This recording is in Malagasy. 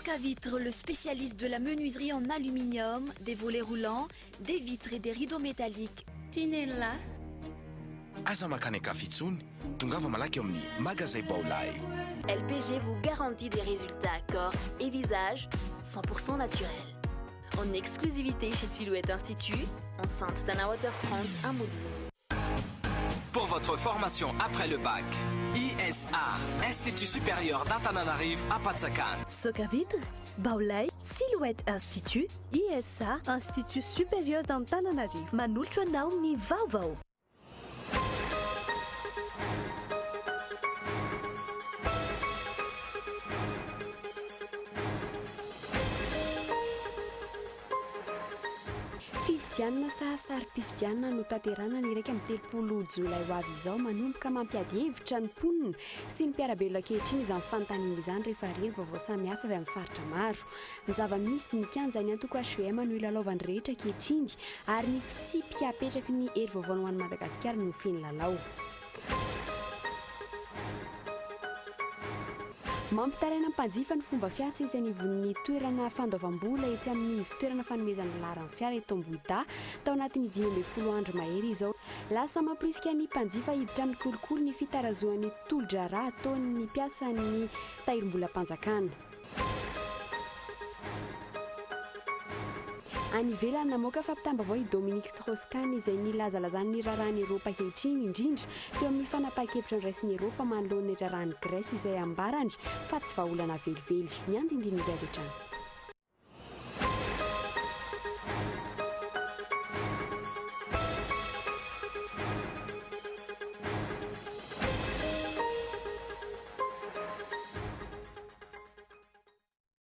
Socavitre, le spécialiste de la menuiserie en aluminium, des volets roulants, des vitres et des rideaux métalliques. Tinella. Aza makany Kafitsony, tongava malaky eo amin'ny magasin Baolay. LPG vous garantit des résultats corps et visage 100% naturels. En exclusivité chez Silhouette Institut, enceinte d'un waterfront, un module. Pour votre formation après le bac, ISA, Institut supérieur d'Antananarivo à Patsakan. Socavitre, Baolay, Silhouette Institut, ISA, Institut supérieur d'Antananarivo. Manolotra anao ny vaovao. Fifidianana sa sary-pifidianana no tanterana ny iraika amin'ny 30 jolay ho avy izao manomboka mampiady hevitra ny mponina sy ny mpiarabelona ankehitriny izany fanontaniana izany rehefa reny vaovao samihafa avy amin'ny faritra maro. Ny zava-misy ny kianjany antoko HVM no ilalaovan'ny rehetra ankehitriny ary ny fitsipika apetraky ny hery vaovao ho an'i Madagasikara no feno lalao. Mampitaraina mpanjifa ny fomba fiasa izay nivon'ny toerana fandoavam-bola etsy amin'ny toerana fanomezana laran'ny fiara eto Ambohida tao anatin'ny 12 andro mahery izao. Lasa mamporisika ny mpanjifa hiditra amin'ny kolokolo ny fitarazoan'ny tolo-drara ataon'ny mpiasan'ny tahirim-bolam-panjakana. Any ivelany namoaka fampitambavao i Dominique Strauss-Kahn izay nilazalazan'ny rarahany Eropa ankehitriny indrindra teo amin'ny fanapahan-kevitra ny raisin'ny Eropa manoloan'ny rarahan'ny Grèce izay ambarany fa tsy vahaolana velively. Ny andindiny izay rehetrany.